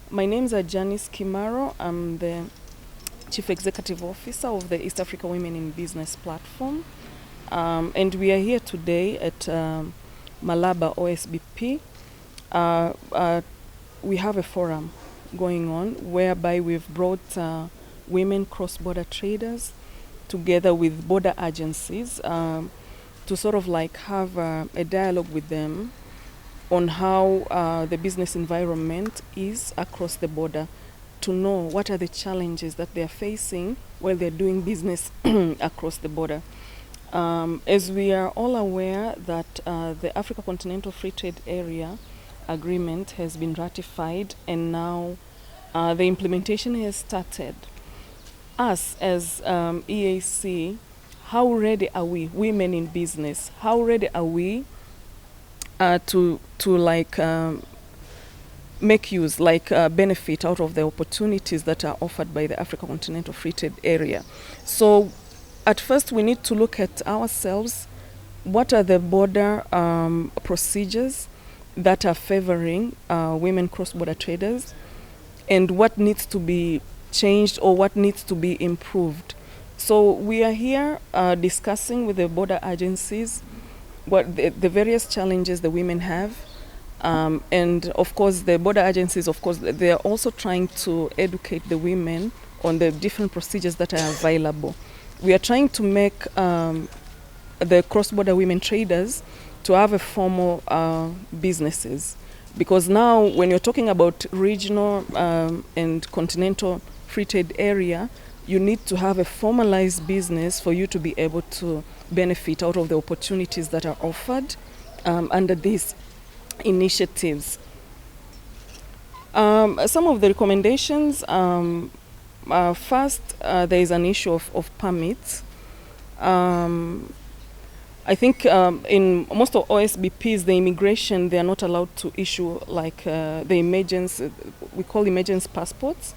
My name is Janice Kimaro. I'm the Chief Executive Officer of the East Africa Women in Business platform. And we are here today at Malaba OSBP. We have a forum going on whereby we've brought women cross-border traders together with border agencies to sort of like have a dialogue with them on how the business environment is across the border, to know what are the challenges that they are facing while they're doing business across the border. As we are all aware that the Africa Continental Free Trade Area Agreement has been ratified, and now the implementation has started. Us as EAC, how ready are we, women in business, how ready are we to like make use, like benefit out of the opportunities that are offered by the Africa Continental Free Trade Area? So at first we need to look at ourselves. What are the border procedures that are favoring women cross-border traders, and what needs to be changed or what needs to be improved? So we are here discussing with the border agencies what the various challenges the women have. And of course the border agencies, of course, they are also trying to educate the women on the different procedures that are available. We are trying to make the cross-border women traders to have a formal businesses, because now when you're talking about regional and continental free trade area, you need to have a formalized business for you to be able to benefit out of the opportunities that are offered under these initiatives. Some of the recommendations, first, there is an issue of permits. I think in most of OSBPs, the immigration, they are not allowed to issue like the emergency, we call emergency passports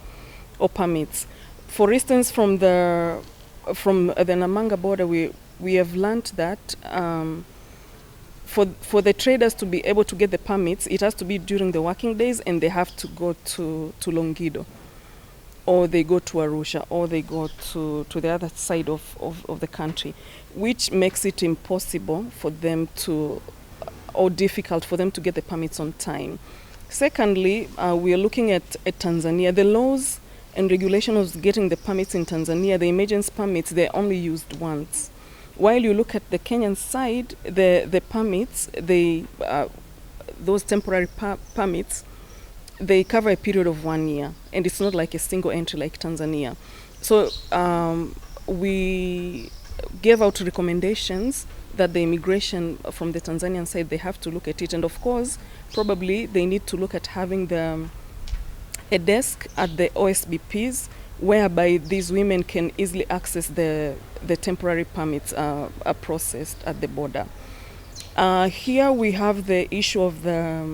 or permits. For instance, from the Namanga border, we have learned that for the traders to be able to get the permits, it has to be during the working days, and they have to go to Longido, or they go to Arusha, or they go to the other side of the country, which makes it impossible for them to, or difficult for them to get the permits on time. Secondly, we are looking at Tanzania. The laws and regulations of getting the permits in Tanzania, the emergency permits, they're only used once. While you look at the Kenyan side, the permits, those temporary permits, they cover a period of 1 year, and it's not like a single entry like Tanzania. So we gave out recommendations that the immigration from the Tanzanian side, they have to look at it, and of course, probably they need to look at having a desk at the OSBPs whereby these women can easily access the temporary permits are processed at the border. Here we have the issue of the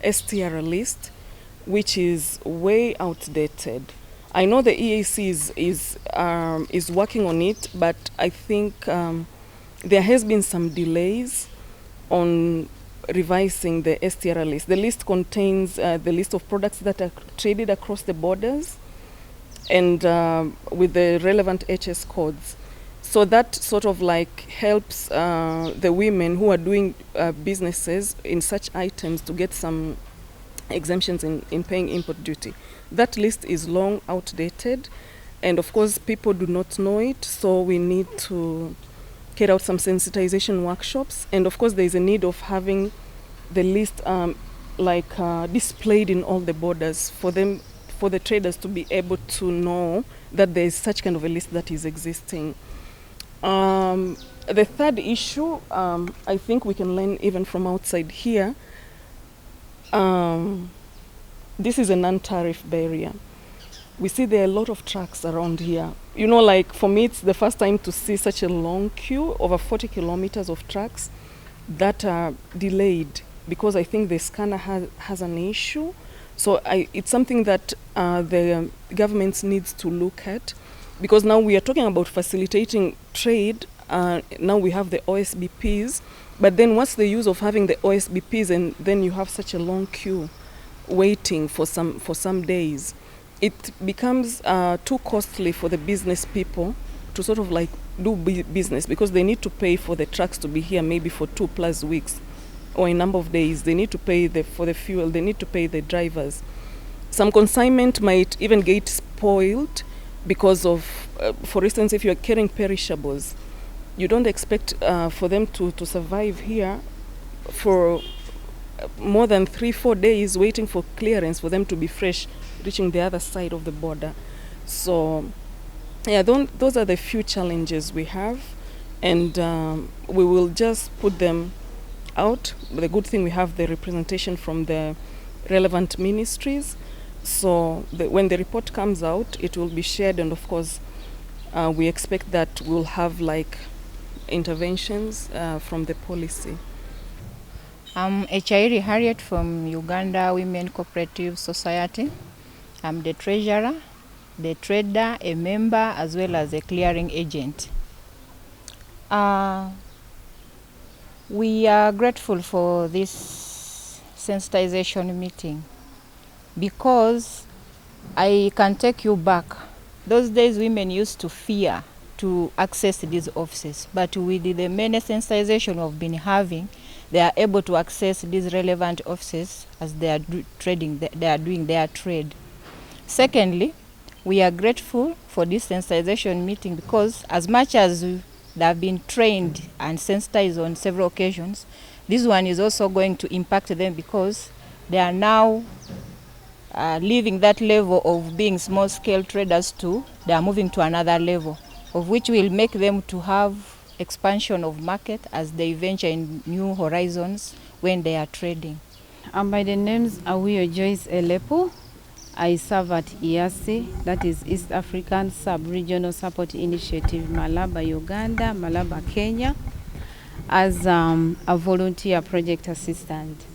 STR list, which is way outdated. I know the EAC is working on it, but I think there has been some delays on revising the STR list. The list contains the list of products that are traded across the borders, and with the relevant HS codes. So that sort of like helps the women who are doing businesses in such items to get some exemptions in paying import duty. That list is long outdated, and of course people do not know it, so we need to carry out some sensitization workshops, and of course there is a need of having the list displayed in all the borders for the traders to be able to know that there is such kind of a list that is existing. The third issue, I think we can learn even from outside here. This is a non-tariff barrier. We see there are a lot of trucks around here. You know, like for me, it's the first time to see such a long queue, over 40 kilometers of trucks that are delayed because I think the scanner has an issue. So it's something that the government needs to look at, because now we are talking about facilitating trade. Now we have the OSBPs, but then what's the use of having the OSBPs and then you have such a long queue waiting for some days? It becomes too costly for the business people to sort of like do business, because they need to pay for the trucks to be here maybe for 2+ weeks or a number of days. They need to pay for the fuel, they need to pay the drivers. Some consignment might even get spoiled because of, for instance, if you're carrying perishables, you don't expect for them to survive here for more than 3-4 days waiting for clearance for them to be fresh, reaching the other side of the border. So yeah, those are the few challenges we have, and we will just put them out. The good thing, we have the representation from the relevant ministries, so when the report comes out, it will be shared, and of course we expect that we'll have like interventions from the policy. I'm Echairi Harriet from Uganda Women Cooperative Society. I'm the treasurer, the trader, a member, as well as a clearing agent. We are grateful for this sensitization meeting, because I can take you back. Those days women used to fear to access these offices, but with the many sensitization we've been having, they are able to access these relevant offices as they are doing their trade. Secondly, we are grateful for this sensitization meeting, because as much as they have been trained and sensitized on several occasions, this one is also going to impact them, because they are now leaving that level of being small-scale traders they are moving to another level, of which will make them to have expansion of market as they venture in new horizons when they are trading. By the names Awiyo Joyce Elepo. I serve at EASI, that is East African Sub-Regional Support Initiative, Malaba, Uganda, Malaba, Kenya, as a volunteer project assistant.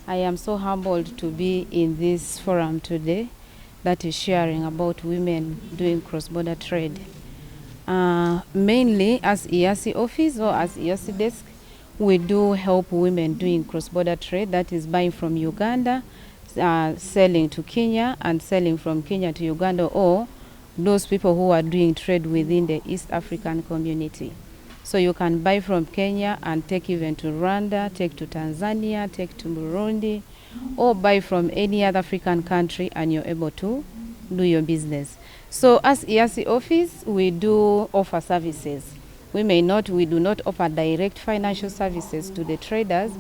I am so humbled to be in this forum today that is sharing about women doing cross-border trade. Mainly as EASI office or as EASI desk, we do help women doing cross-border trade, that is buying from Uganda, selling to Kenya, and selling from Kenya to Uganda, or those people who are doing trade within the East African community. So you can buy from Kenya and take even to Rwanda, take to Tanzania, take to Burundi, or buy from any other African country, and you're able to do your business. So as EASI office, we do offer services. We do not offer direct financial services to the traders,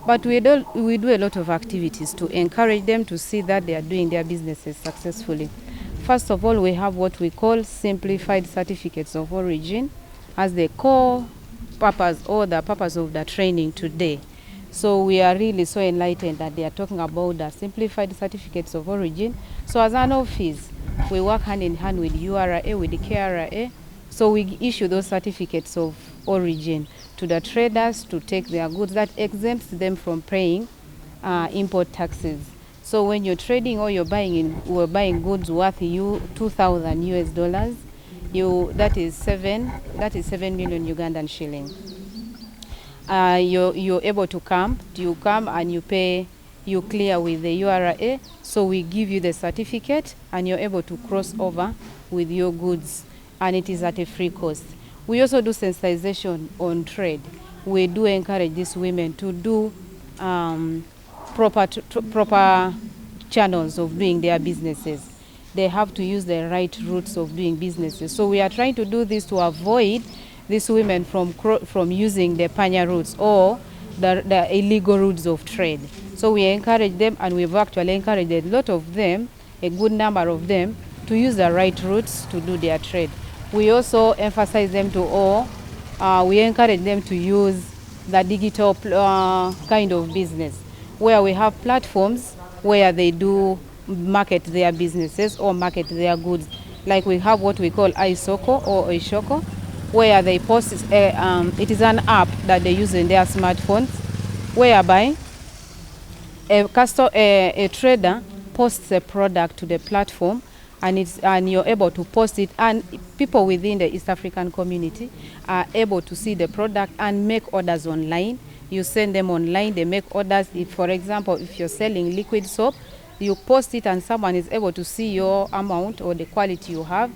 but we do a lot of activities to encourage them to see that they are doing their businesses successfully. First of all, we have what we call simplified certificates of origin as the core purpose or the purpose of the training today. So we are really so enlightened that they are talking about the simplified certificates of origin. So as an office, we work hand in hand with URA, with the KRA. So we issue those certificates of origin to the traders to take their goods. That exempts them from paying import taxes. So when you're trading or you're buying goods worth $2,000 US, that is 7 million Ugandan shilling. You're able to come and you pay, you clear with the URA. So we give you the certificate and you're able to cross over with your goods, and it is at a free cost. We also do sensitization on trade. We do encourage these women to do proper channels of doing their businesses. They have to use the right routes of doing businesses. So we are trying to do this to avoid these women from using the panya routes or the illegal routes of trade. So we encourage them, and we've actually encouraged a lot of them, a good number of them, to use the right routes to do their trade. We also emphasize them we encourage them to use the digital kind of business, where we have platforms where they do market their businesses or market their goods. Like we have what we call iSoko or Ishoko, where they post, it is an app that they use in their smartphones, whereby a trader posts a product to the platform, and you're able to post it, and people within the East African community are able to see the product and make orders online. You send them online, they make orders. If, for example, if you're selling liquid soap, you post it and someone is able to see your amount or the quality you have,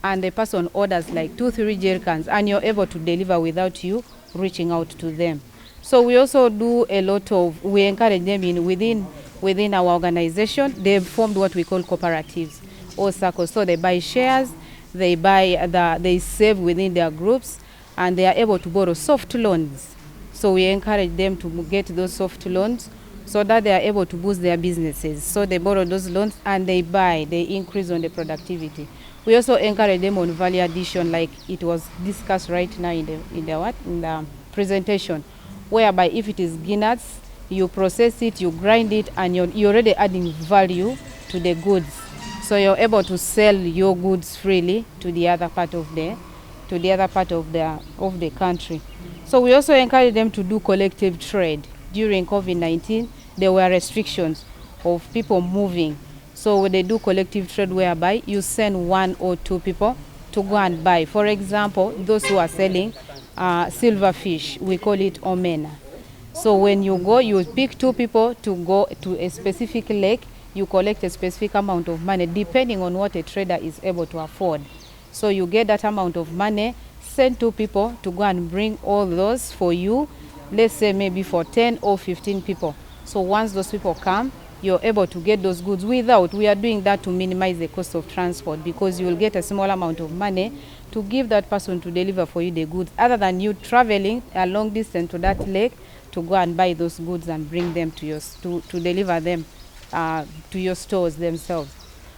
and the person orders like 2-3 jerrycans, and you're able to deliver without you reaching out to them. So we also do a lot of, we encourage them within our organization. They've formed what we call cooperatives or circles. So they buy shares, they save within their groups, and they are able to borrow soft loans. So we encourage them to get those soft loans so that they are able to boost their businesses. So they borrow those loans and they increase on the productivity. We also encourage them on value addition, like it was discussed right now in the presentation, whereby if it is guinness, you process it, you grind it, and you're already adding value to the goods. So you're able to sell your goods freely to the other part of the country. So we also encourage them to do collective trade. During COVID-19, there were restrictions of people moving. So they do collective trade, whereby you send 1 or 2 people to go and buy. For example, those who are selling silverfish, we call it omena. So when you go, you pick 2 people to go to a specific lake, you collect a specific amount of money depending on what a trader is able to afford. So you get that amount of money, send 2 people to go and bring all those for you, let's say maybe for 10 or 15 people. So once those people come, you're able to get those goods we are doing that to minimize the cost of transport, because you will get a small amount of money to give that person to deliver for you the goods, other than you traveling a long distance to that lake to go and buy those goods and bring them to deliver them to your stores themselves.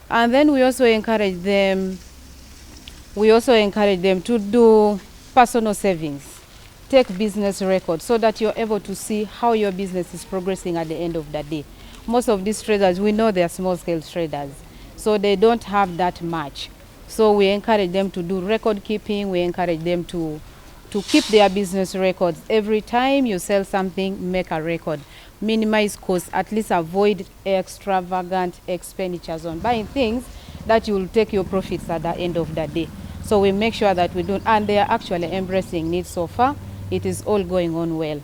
And then we also encourage them to do personal savings, take business records, so that you're able to see how your business is progressing at the end of the day. Most of these traders, we know they are small scale traders, so they don't have that much. So we encourage them to do record keeping. We encourage them to keep their business records. Every time you sell something, make a record. Minimize costs, at least avoid extravagant expenditures on buying things that you will take your profits at the end of the day. So we make sure that we don't, and they are actually embracing it so far. It is all going on well.